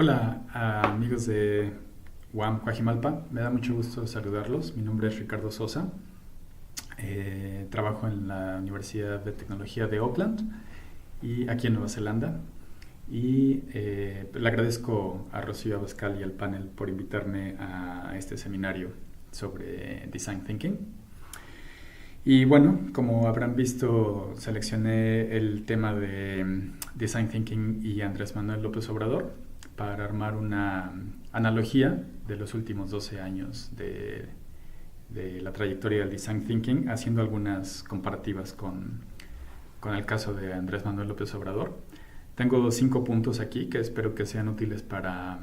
Hola, amigos de UAM Coajimalpa. Me da mucho gusto saludarlos. Mi nombre es Ricardo Sosa. Trabajo en la Universidad de Tecnología de Auckland y aquí en Nueva Zelanda. Y le agradezco a Rocío Abascal y al panel por invitarme a este seminario sobre Design Thinking. Y bueno, como habrán visto, seleccioné el tema de Design Thinking y Andrés Manuel López Obrador para armar una analogía de los últimos 12 años de la trayectoria del Design Thinking, haciendo algunas comparativas con el caso de Andrés Manuel López Obrador. Tengo 5 puntos aquí que espero que sean útiles para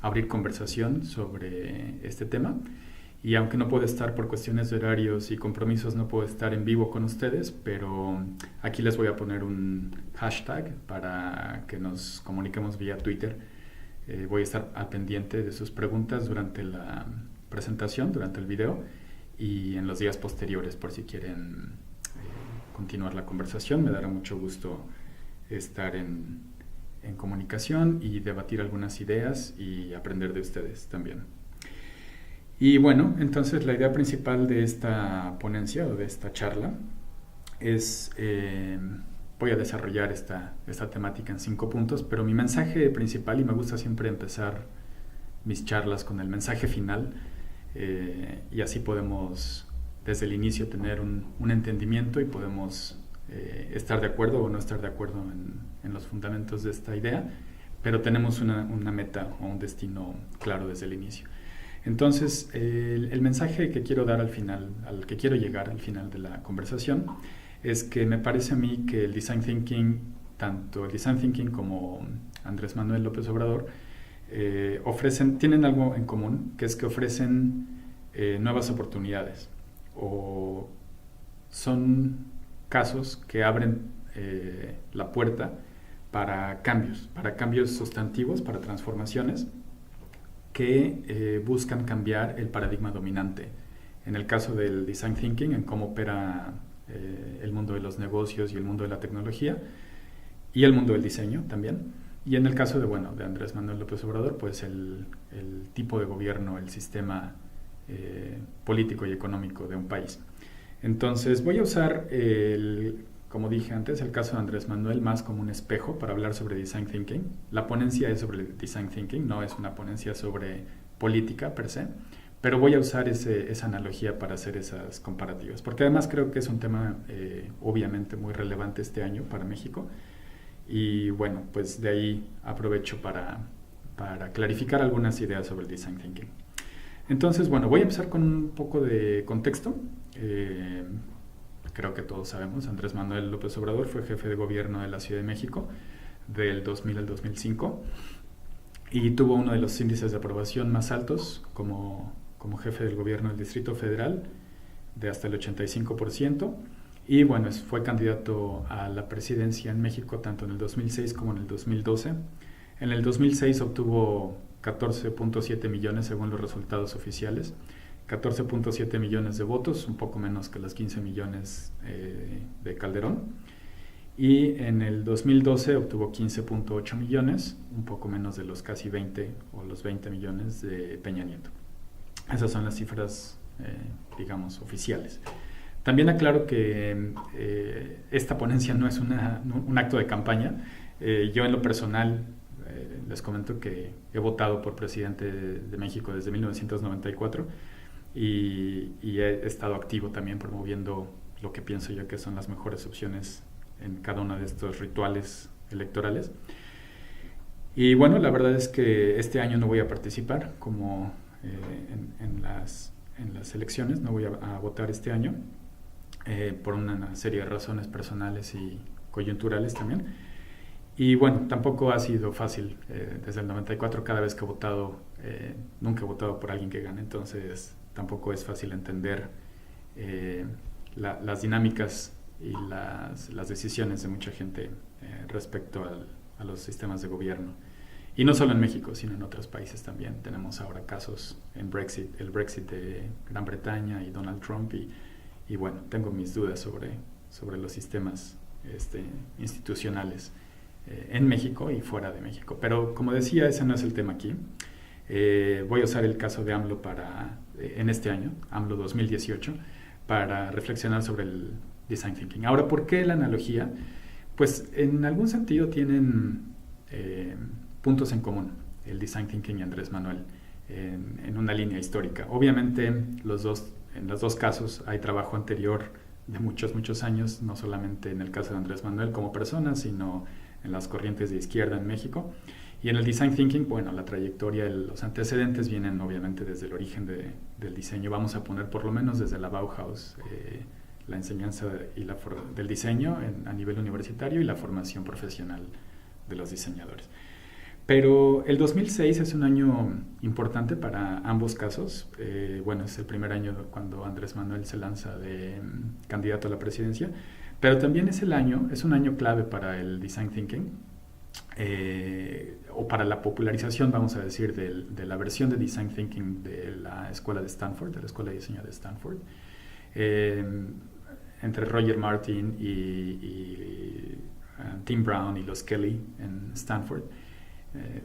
abrir conversación sobre este tema. Y aunque no puedo estar por cuestiones de horarios y compromisos, no puedo estar en vivo con ustedes, pero aquí les voy a poner un hashtag para que nos comuniquemos vía Twitter. Voy a estar al pendiente de sus preguntas durante la presentación, durante el video y en los días posteriores por si quieren continuar la conversación. Me dará mucho gusto estar en comunicación y debatir algunas ideas y aprender de ustedes también. Y bueno, entonces la idea principal de esta ponencia o de esta charla es, voy a desarrollar esta temática en 5 puntos, pero mi mensaje principal, y me gusta siempre empezar mis charlas con el mensaje final, y así podemos desde el inicio tener un entendimiento y podemos estar de acuerdo o no estar de acuerdo en los fundamentos de esta idea, pero tenemos una meta o un destino claro desde el inicio. Entonces, el mensaje que quiero dar al final, al que quiero llegar al final de la conversación, es que me parece a mí que el Design Thinking, tanto el Design Thinking como Andrés Manuel López Obrador, tienen algo en común, que es que ofrecen nuevas oportunidades, o son casos que abren la puerta para cambios sustantivos, para transformaciones, que buscan cambiar el paradigma dominante. En el caso del Design Thinking, en cómo opera el mundo de los negocios y el mundo de la tecnología y el mundo del diseño también. Y en el caso de Andrés Manuel López Obrador, pues el tipo de gobierno, el sistema político y económico de un país. Entonces voy a usar, como dije antes, el caso de Andrés Manuel más como un espejo para hablar sobre Design Thinking. La ponencia es sobre Design Thinking, no es una ponencia sobre política per se, pero voy a usar esa analogía para hacer esas comparativas, porque además creo que es un tema obviamente muy relevante este año para México, y bueno, pues de ahí aprovecho para clarificar algunas ideas sobre el Design Thinking. Entonces, bueno, voy a empezar con un poco de contexto. Creo que todos sabemos, Andrés Manuel López Obrador fue jefe de gobierno de la Ciudad de México del 2000 al 2005 y tuvo uno de los índices de aprobación más altos como jefe del gobierno del Distrito Federal, de hasta el 85%. Y bueno, fue candidato a la presidencia en México tanto en el 2006 como en el 2012. En el 2006 obtuvo 14.7 millones según los resultados oficiales, 14.7 millones de votos, un poco menos que los 15 millones de Calderón. Y en el 2012 obtuvo 15.8 millones, un poco menos de los casi 20 o los 20 millones de Peña Nieto. Esas son las cifras, digamos, oficiales. También aclaro que esta ponencia no es un acto de campaña. Yo en lo personal les comento que he votado por presidente de México desde 1994 y he estado activo también promoviendo lo que pienso yo que son las mejores opciones en cada uno de estos rituales electorales. Y bueno, la verdad es que este año no voy a participar como en las elecciones, no voy a votar este año por una serie de razones personales y coyunturales también. Y bueno, tampoco ha sido fácil. Desde el 94 cada vez que he votado, nunca he votado por alguien que gane, entonces tampoco es fácil entender las dinámicas y las decisiones de mucha gente respecto a los sistemas de gobierno. Y no solo en México, sino en otros países también. Tenemos ahora casos en el Brexit de Gran Bretaña y Donald Trump, y bueno, tengo mis dudas sobre los sistemas institucionales en México y fuera de México. Pero como decía, ese no es el tema aquí. Voy a usar el caso de AMLO en este año, AMLO 2018, para reflexionar sobre el Design Thinking. Ahora, ¿por qué la analogía? Pues en algún sentido tienen puntos en común, el Design Thinking y Andrés Manuel, en una línea histórica. Obviamente, en los dos casos hay trabajo anterior de muchos, muchos años, no solamente en el caso de Andrés Manuel como persona, sino en las corrientes de izquierda en México. Y en el Design Thinking, bueno, la trayectoria, los antecedentes vienen obviamente desde el origen del diseño. Vamos a poner por lo menos desde la Bauhaus, la enseñanza del diseño a nivel universitario y la formación profesional de los diseñadores. Pero el 2006 es un año importante para ambos casos. Bueno, es el primer año cuando Andrés Manuel se lanza de candidato a la presidencia, pero también es un año clave para el Design Thinking, o para la popularización, vamos a decir, de la versión de Design Thinking de la escuela de Stanford, de la escuela de diseño de Stanford, entre Roger Martin y Tim Brown y los Kelly en Stanford,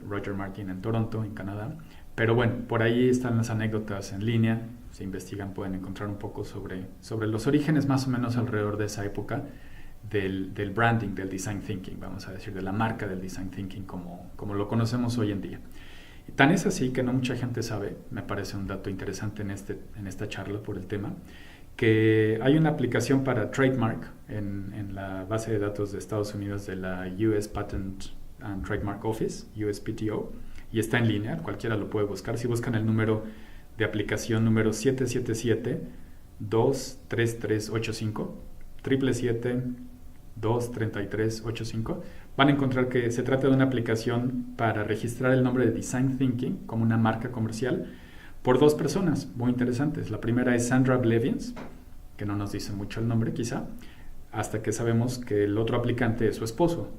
Roger Martin en Toronto, en Canadá. Pero bueno, por ahí están las anécdotas en línea, si investigan pueden encontrar un poco sobre los orígenes más o menos alrededor de esa época del branding, del design thinking, vamos a decir, de la marca del design thinking como lo conocemos hoy en día. Y tan es así que no mucha gente sabe, me parece un dato interesante en esta charla por el tema, que hay una aplicación para trademark en la base de datos de Estados Unidos de la US Patent and Trademark Office, USPTO, y está en línea, cualquiera lo puede buscar. Si buscan el número de aplicación número 777-23385, 777-23385, van a encontrar que se trata de una aplicación para registrar el nombre de Design Thinking como una marca comercial por dos personas muy interesantes. La primera es Sandra Blevins, que no nos dice mucho el nombre quizá, hasta que sabemos que el otro aplicante es su esposo.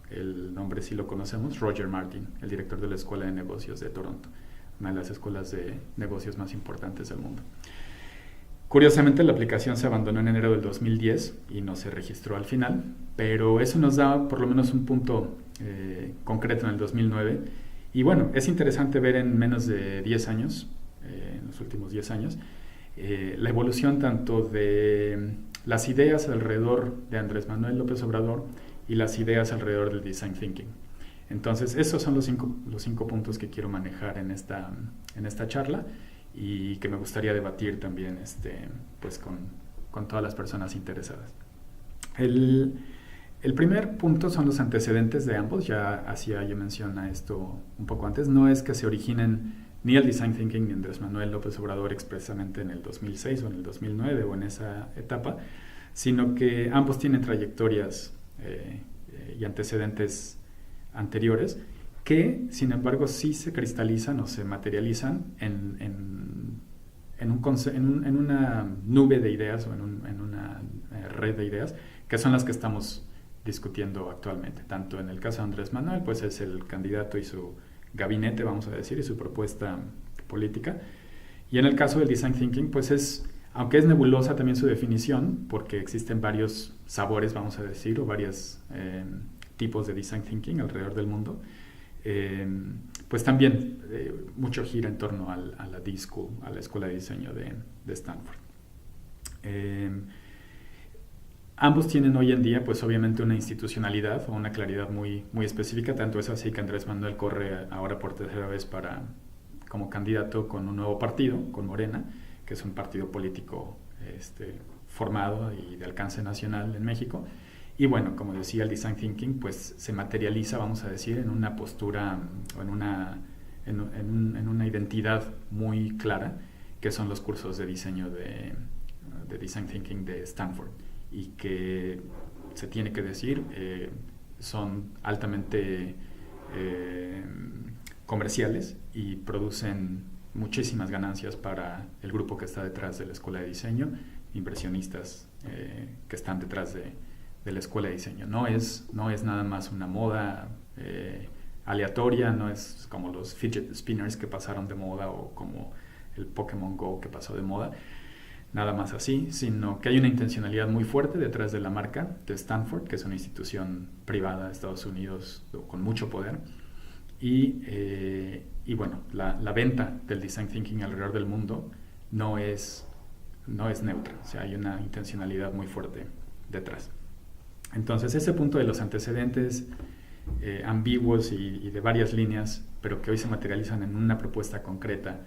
El nombre sí lo conocemos, Roger Martin, el director de la Escuela de Negocios de Toronto, una de las escuelas de negocios más importantes del mundo. Curiosamente, la aplicación se abandonó en enero del 2010 y no se registró al final, pero eso nos da por lo menos un punto concreto en el 2009. Y bueno, es interesante ver en menos de 10 años, en los últimos 10 años, la evolución tanto de las ideas alrededor de Andrés Manuel López Obrador y las ideas alrededor del Design Thinking. Entonces, esos son los cinco puntos que quiero manejar en esta charla y que me gustaría debatir también pues con todas las personas interesadas. El primer punto son los antecedentes de ambos. Ya hacía yo mención a esto un poco antes. No es que se originen ni el Design Thinking ni Andrés Manuel López Obrador expresamente en el 2006 o en el 2009 o en esa etapa, sino que ambos tienen trayectorias y antecedentes anteriores que, sin embargo, sí se cristalizan o se materializan en una nube de ideas o en una red de ideas que son las que estamos discutiendo actualmente. Tanto en el caso de Andrés Manuel, pues es el candidato y su gabinete, vamos a decir, y su propuesta política. Y en el caso del Design Thinking, pues aunque es nebulosa también su definición, porque existen varios sabores, vamos a decir, o varios tipos de Design Thinking alrededor del mundo, pues también mucho gira en torno a la D-School, a la Escuela de Diseño de Stanford. Ambos tienen hoy en día, pues obviamente, una institucionalidad o una claridad muy, muy específica, tanto es así que Andrés Manuel corre ahora por tercera vez como candidato con un nuevo partido, con Morena, que es un partido político formado y de alcance nacional en México. Y bueno, como decía, el Design Thinking pues se materializa, vamos a decir, en una postura o en una identidad muy clara, que son los cursos de diseño de Design Thinking de Stanford, y que se tiene que decir son altamente comerciales y producen muchísimas ganancias para el grupo que está detrás de la Escuela de Diseño, inversionistas que están detrás de la Escuela de Diseño. No es nada más una moda aleatoria, no es como los fidget spinners que pasaron de moda o como el Pokémon Go que pasó de moda. nada más así, sino que hay una intencionalidad muy fuerte detrás de la marca de Stanford, que es una institución privada de Estados Unidos con mucho poder. Y bueno, la venta del design thinking alrededor del mundo no es neutra, o sea, hay una intencionalidad muy fuerte detrás. Entonces, ese punto de los antecedentes ambiguos y de varias líneas, pero que hoy se materializan en una propuesta concreta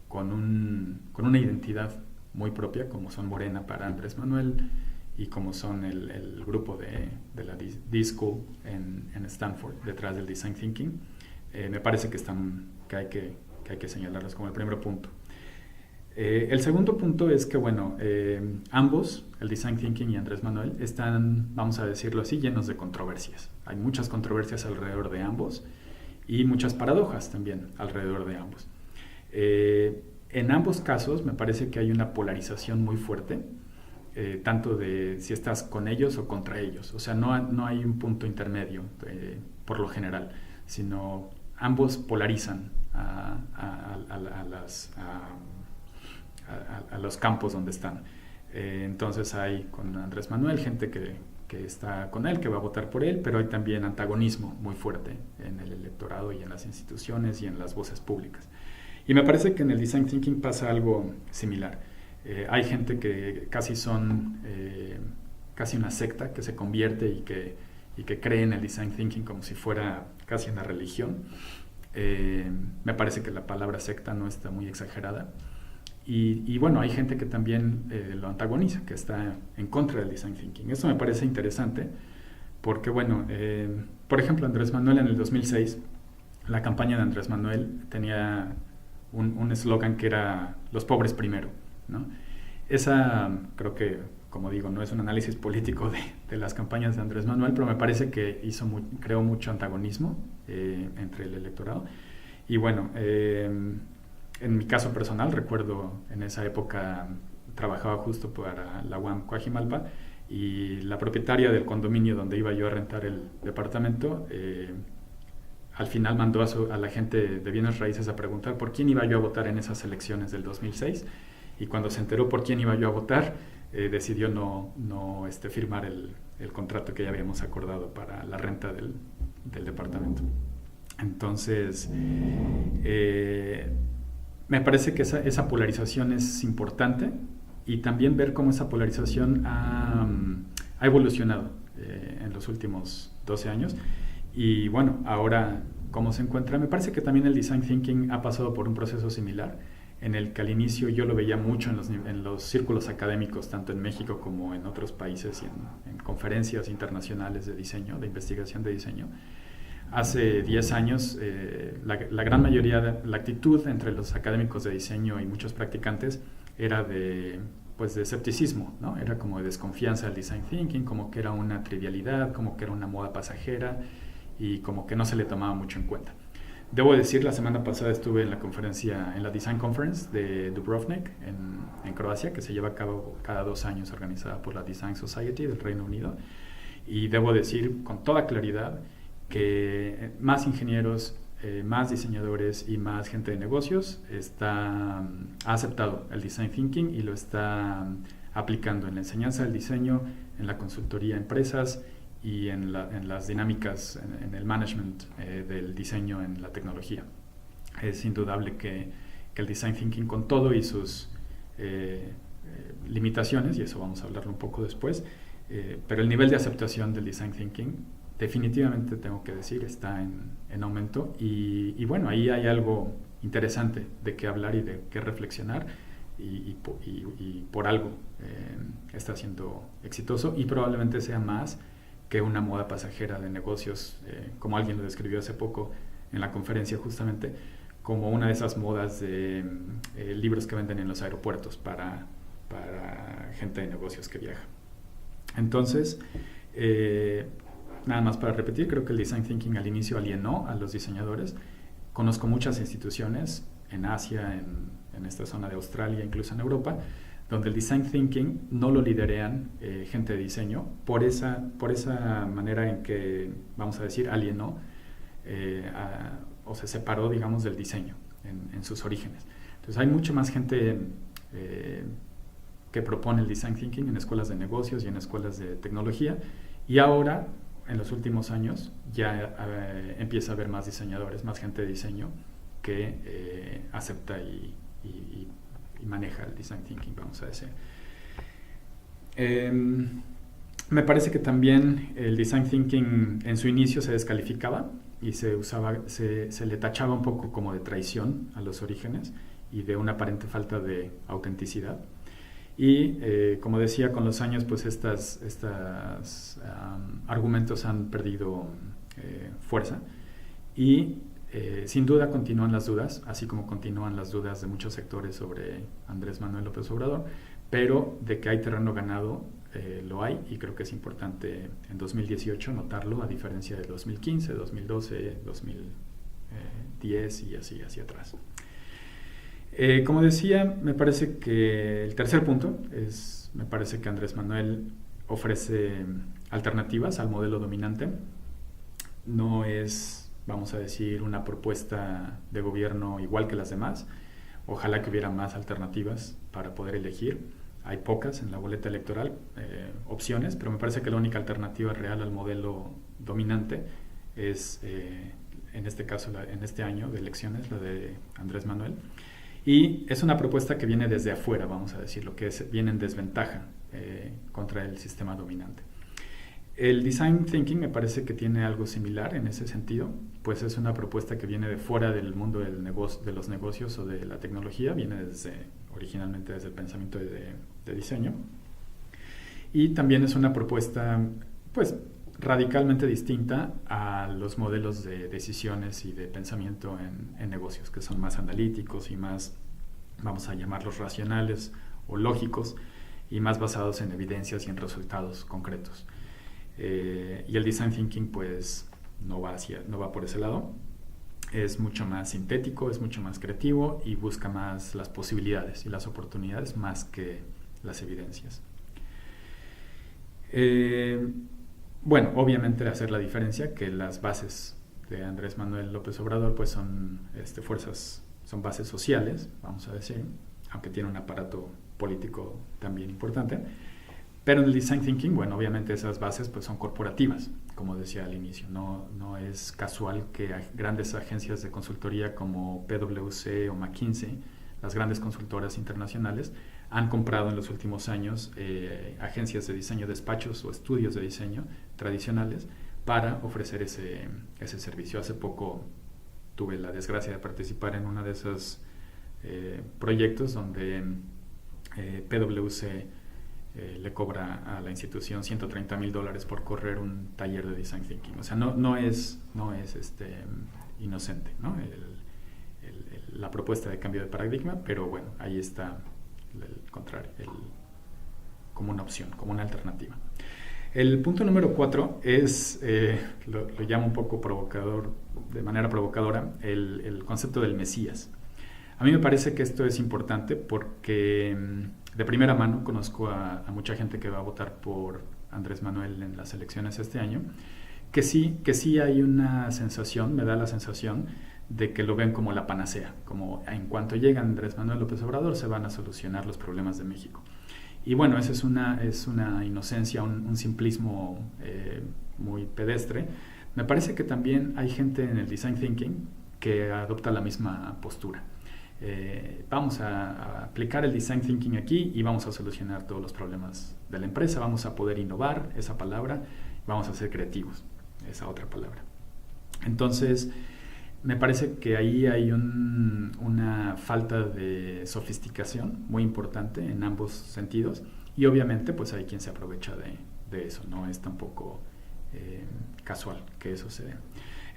con una identidad muy propia, como son Morena para Andrés Manuel y como son el grupo de la D-School en Stanford detrás del Design Thinking, me parece que hay que señalarlos como el primer punto. El segundo punto es que, bueno, ambos, el Design Thinking y Andrés Manuel, están, vamos a decirlo así, llenos de controversias. Hay muchas controversias alrededor de ambos y muchas paradojas también alrededor de ambos. En ambos casos me parece que hay una polarización muy fuerte, tanto de si estás con ellos o contra ellos. O sea, no hay un punto intermedio por lo general, sino ambos polarizan a los campos donde están. Entonces hay con Andrés Manuel gente que está con él, que va a votar por él, pero hay también antagonismo muy fuerte en el electorado y en las instituciones y en las voces públicas. Y me parece que en el Design Thinking pasa algo similar. Hay gente que casi son casi una secta que se convierte y que cree en el Design Thinking como si fuera casi una religión. Me parece que la palabra secta no está muy exagerada. Y bueno, hay gente que también lo antagoniza, que está en contra del Design Thinking. Eso me parece interesante porque, bueno, por ejemplo, Andrés Manuel en el 2006, la campaña de Andrés Manuel tenía un eslogan que era "los pobres primero", ¿no? Esa, creo que, como digo, no es un análisis político de las campañas de Andrés Manuel, pero me parece que creó mucho antagonismo entre el electorado. Y bueno, en mi caso personal, recuerdo en esa época trabajaba justo para la UAM Coajimalpa y la propietaria del condominio donde iba yo a rentar el departamento al final mandó a la gente de bienes raíces a preguntar por quién iba yo a votar en esas elecciones del 2006, y cuando se enteró por quién iba yo a votar, decidió no firmar el contrato que ya habíamos acordado para la renta del departamento. Entonces, me parece que esa polarización es importante, y también ver cómo esa polarización ha evolucionado en los últimos 12 años. Y bueno, ahora cómo se encuentra. Me parece que también el Design Thinking ha pasado por un proceso similar, en el que al inicio yo lo veía mucho en los círculos académicos, tanto en México como en otros países, y en conferencias internacionales de diseño, de investigación de diseño. Hace 10 años, la gran mayoría de la actitud entre los académicos de diseño y muchos practicantes era de escepticismo, ¿no? Era como de desconfianza del Design Thinking, como que era una trivialidad, como que era una moda pasajera y como que no se le tomaba mucho en cuenta. Debo decir, la semana pasada estuve en la Design Conference de Dubrovnik en Croacia, que se lleva a cabo cada 2 años, organizada por la Design Society del Reino Unido, y debo decir con toda claridad que más ingenieros, más diseñadores y más gente de negocios ha aceptado el Design Thinking y lo está aplicando en la enseñanza del diseño, en la consultoría a empresas y en las dinámicas, en el management del diseño en la tecnología. Es indudable que el Design Thinking, con todo y sus limitaciones, y eso vamos a hablarlo un poco después, pero el nivel de aceptación del Design Thinking definitivamente, tengo que decir, está en aumento, y bueno, ahí hay algo interesante de qué hablar y de qué reflexionar, y por algo está siendo exitoso, y probablemente sea más que una moda pasajera de negocios, como alguien lo describió hace poco en la conferencia, justamente como una de esas modas de libros que venden en los aeropuertos para gente de negocios que viaja. Entonces, nada más para repetir, creo que el Design Thinking al inicio alienó a los diseñadores. Conozco muchas instituciones en Asia, en esta zona de Australia, incluso en Europa, donde el Design Thinking no lo liderean gente de diseño por esa manera en que, vamos a decir, alienó o se separó, digamos, del diseño en sus orígenes. Entonces hay mucha más gente que propone el Design Thinking en escuelas de negocios y en escuelas de tecnología. Y ahora, en los últimos años, ya empieza a haber más diseñadores, más gente de diseño que acepta y maneja el Design Thinking, vamos a decir. Me parece que también el Design Thinking en su inicio se descalificaba y se le tachaba un poco como de traición a los orígenes y de una aparente falta de autenticidad. Y como decía, con los años pues estos argumentos han perdido fuerza y sin duda continúan las dudas, así como continúan las dudas de muchos sectores sobre Andrés Manuel López Obrador, pero de que hay terreno ganado lo hay, y creo que es importante en 2018 notarlo, a diferencia de 2015, 2012, 2010 y así hacia atrás. Como decía, me parece que el tercer punto es, me parece que Andrés Manuel ofrece alternativas al modelo dominante. No es, vamos a decir, una propuesta de gobierno igual que las demás. Ojalá que hubiera más alternativas para poder elegir. Hay pocas en la boleta electoral, opciones, pero me parece que la única alternativa real al modelo dominante es, en este caso, en este año de elecciones, la de Andrés Manuel. Y es una propuesta que viene desde afuera, vamos a decirlo, que viene en desventaja contra el sistema dominante. El Design Thinking me parece que tiene algo similar en ese sentido, pues es una propuesta que viene de fuera del mundo de los negocios o de la tecnología, viene originalmente desde el pensamiento de diseño, y también es una propuesta pues radicalmente distinta a los modelos de decisiones y de pensamiento en negocios, que son más analíticos y más, vamos a llamarlos racionales o lógicos, y más basados en evidencias y en resultados concretos. Y el Design Thinking pues no va por ese lado. Es mucho más sintético, es mucho más creativo y busca más las posibilidades y las oportunidades más que las evidencias. Bueno, obviamente hacer la diferencia que las bases de Andrés Manuel López Obrador pues son son bases sociales, vamos a decir, aunque tiene un aparato político también importante. Pero en el Design Thinking, bueno, obviamente esas bases pues son corporativas, como decía al inicio. No es casual que grandes agencias de consultoría como PwC o McKinsey, las grandes consultoras internacionales, han comprado en los últimos años agencias de diseño, despachos o estudios de diseño tradicionales para ofrecer ese servicio. Hace poco tuve la desgracia de participar en uno de esos proyectos donde PwC le cobra a la institución $130,000 por correr un taller de Design Thinking. O sea, no es inocente, ¿no? La propuesta de cambio de paradigma, pero bueno, ahí está el contrario, como una opción, como una alternativa. El punto número 4 es, lo llamo un poco provocador, de manera provocadora, el concepto del Mesías. A mí me parece que esto es importante porque de primera mano conozco a mucha gente que va a votar por Andrés Manuel en las elecciones este año, que sí hay una sensación, me da la sensación de que lo ven como la panacea, como en cuanto llega Andrés Manuel López Obrador se van a solucionar los problemas de México. Y bueno, esa es una inocencia, un simplismo muy pedestre. Me parece que también hay gente en el Design Thinking que adopta la misma postura. Vamos a aplicar el Design Thinking aquí y vamos a solucionar todos los problemas de la empresa, vamos a poder innovar, esa palabra, vamos a ser creativos, esa otra palabra. Entonces, me parece que ahí hay una falta de sofisticación muy importante en ambos sentidos, y obviamente pues hay quien se aprovecha de eso, no es tampoco casual que eso se dé.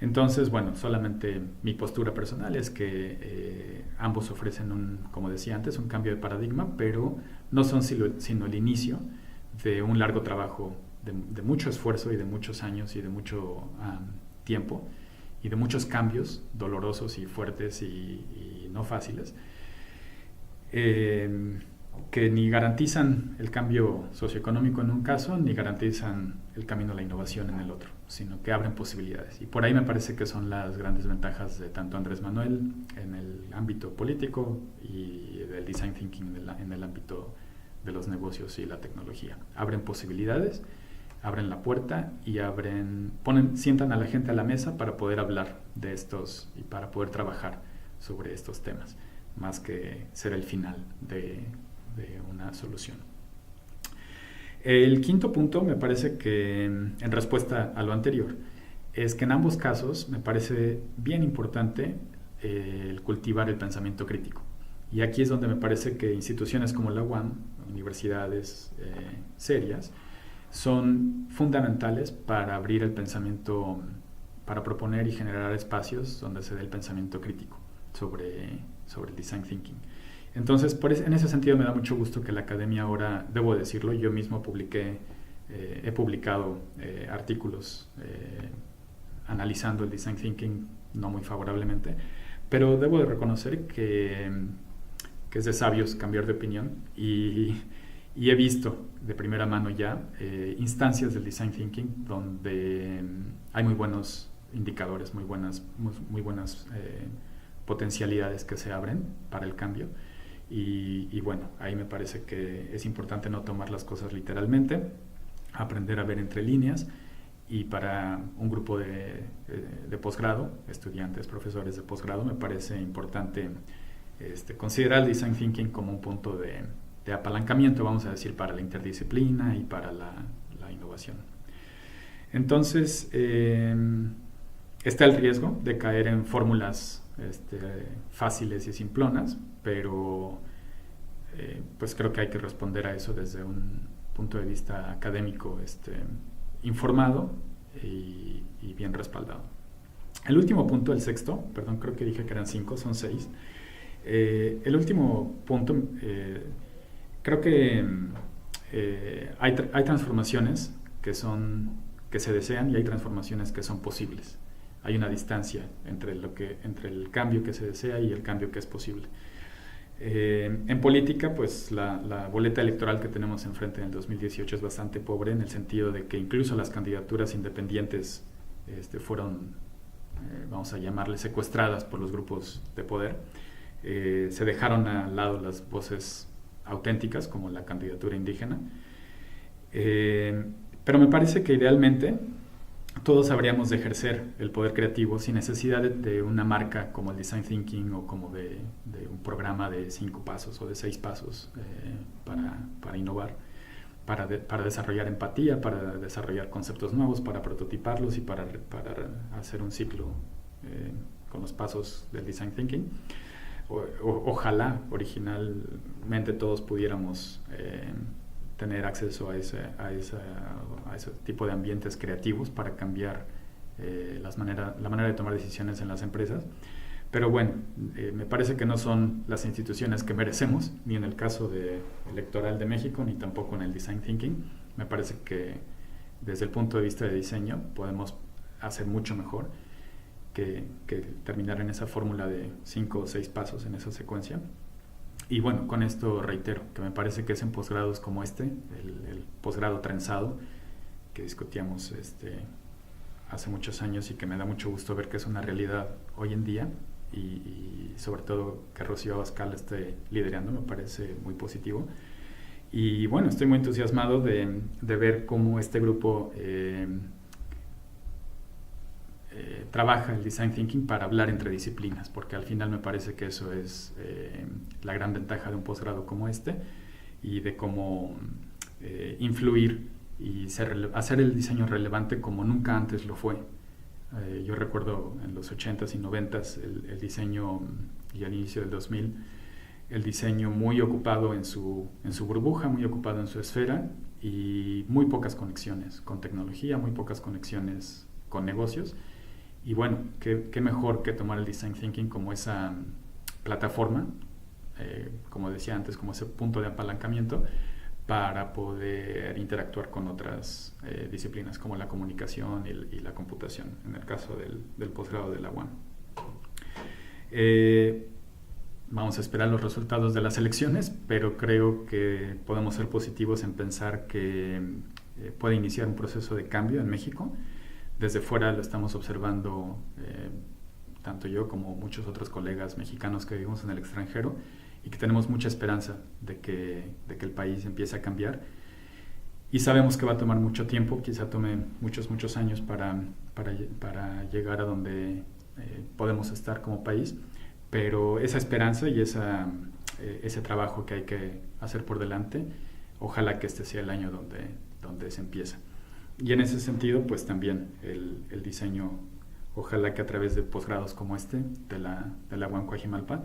Entonces, bueno, solamente mi postura personal es que ambos ofrecen, como decía antes, un cambio de paradigma, pero no son sino el inicio de un largo trabajo, de mucho esfuerzo y de muchos años y de mucho tiempo y de muchos cambios dolorosos y fuertes y no fáciles, que ni garantizan el cambio socioeconómico en un caso, ni garantizan el camino a la innovación en el otro, sino que abren posibilidades. Y por ahí me parece que son las grandes ventajas de tanto Andrés Manuel en el ámbito político y del Design Thinking en el ámbito de los negocios y la tecnología. Abren posibilidades, abren la puerta y sientan a la gente a la mesa para poder hablar de estos y para poder trabajar sobre estos temas, más que ser el final de una solución. El quinto punto me parece que, en respuesta a lo anterior, es que en ambos casos me parece bien importante el cultivar el pensamiento crítico. Y aquí es donde me parece que instituciones como la UAM, universidades serias, son fundamentales para abrir el pensamiento, para proponer y generar espacios donde se dé el pensamiento crítico sobre el design thinking. Entonces, en ese sentido me da mucho gusto que la academia ahora, debo decirlo, yo mismo he publicado artículos analizando el design thinking no muy favorablemente, pero debo de reconocer que es de sabios cambiar de opinión y he visto de primera mano ya instancias del design thinking donde hay muy buenos indicadores, muy buenas potencialidades que se abren para el cambio. Y bueno, ahí me parece que es importante no tomar las cosas literalmente, aprender a ver entre líneas, y para un grupo de posgrado, estudiantes, profesores de posgrado, me parece importante considerar el design thinking como un punto de apalancamiento, vamos a decir, para la interdisciplina y para la innovación. Entonces, está el riesgo de caer en fórmulas fáciles y simplonas, pero pues creo que hay que responder a eso desde un punto de vista académico informado y bien respaldado. El último punto, el sexto, perdón, creo que dije que eran 5, son 6. El último punto, creo que hay transformaciones que se desean y hay transformaciones que son posibles. Hay una distancia entre el cambio que se desea y el cambio que es posible. En política, pues la boleta electoral que tenemos enfrente en el 2018 es bastante pobre, en el sentido de que incluso las candidaturas independientes fueron, vamos a llamarles, secuestradas por los grupos de poder. Se dejaron al lado las voces auténticas, como la candidatura indígena. Pero me parece que idealmente todos habríamos de ejercer el poder creativo sin necesidad de una marca como el Design Thinking o como de un programa de 5 pasos o de 6 pasos para innovar, para desarrollar empatía, para desarrollar conceptos nuevos, para prototiparlos y para hacer un ciclo con los pasos del Design Thinking. Ojalá originalmente todos pudiéramos tener acceso a ese tipo de ambientes creativos para cambiar la manera de tomar decisiones en las empresas. Pero bueno, me parece que no son las instituciones que merecemos, ni en el caso electoral de México, ni tampoco en el Design Thinking. Me parece que desde el punto de vista de diseño podemos hacer mucho mejor que terminar en esa fórmula de 5 o 6 pasos en esa secuencia. Y bueno, con esto reitero que me parece que es en posgrados como el posgrado trenzado que discutíamos hace muchos años y que me da mucho gusto ver que es una realidad hoy en día, y sobre todo que Rocío Abascal esté liderando, me parece muy positivo. Y bueno, estoy muy entusiasmado de ver cómo este grupo trabaja el Design Thinking para hablar entre disciplinas, porque al final me parece que eso es la gran ventaja de un posgrado como y de cómo influir y hacer el diseño relevante como nunca antes lo fue. Yo recuerdo en los 80s y 90s el diseño, y al inicio del 2000, el diseño muy ocupado en su burbuja, muy ocupado en su esfera, y muy pocas conexiones con tecnología, muy pocas conexiones con negocios. Y bueno, qué mejor que tomar el Design Thinking como esa plataforma, como decía antes, como ese punto de apalancamiento para poder interactuar con otras disciplinas como la comunicación y la computación, en el caso del posgrado de la UAM. Vamos a esperar los resultados de las elecciones, pero creo que podemos ser positivos en pensar que puede iniciar un proceso de cambio en México. Desde fuera lo estamos observando, tanto yo como muchos otros colegas mexicanos que vivimos en el extranjero, y que tenemos mucha esperanza de que el país empiece a cambiar. Y sabemos que va a tomar mucho tiempo, quizá tome muchos años para llegar a donde podemos estar como país, pero esa esperanza y ese trabajo que hay que hacer por delante, ojalá que este sea el año donde se empieza. Y en ese sentido, pues también el diseño, ojalá que a través de posgrados como este, de la UAM Coajimalpa,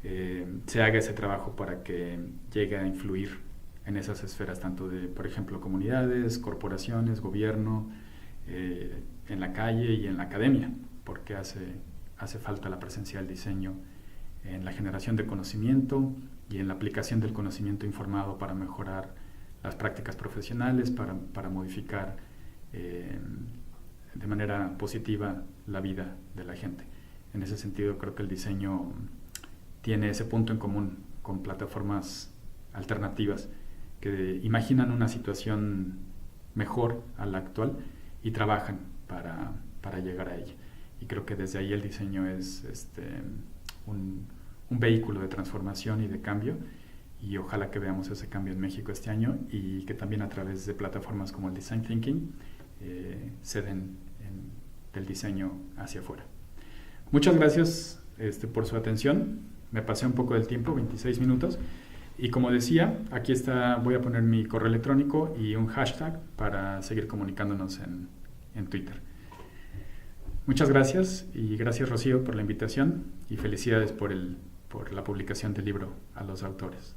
se haga ese trabajo para que llegue a influir en esas esferas, tanto de, por ejemplo, comunidades, corporaciones, gobierno, en la calle y en la academia, porque hace falta la presencia del diseño en la generación de conocimiento y en la aplicación del conocimiento informado para mejorar las prácticas profesionales, para modificar de manera positiva la vida de la gente. En ese sentido, creo que el diseño tiene ese punto en común con plataformas alternativas que imaginan una situación mejor a la actual y trabajan para llegar a ella. Y creo que desde ahí el diseño es un vehículo de transformación y de cambio, y ojalá que veamos ese cambio en México este año y que también a través de plataformas como el Design Thinking se den del diseño hacia afuera. Muchas gracias por su atención. Me pasé un poco del tiempo, 26 minutos. Y como decía, aquí voy a poner mi correo electrónico y un hashtag para seguir comunicándonos en Twitter. Muchas gracias, y gracias, Rocío, por la invitación, y felicidades por la publicación del libro a los autores.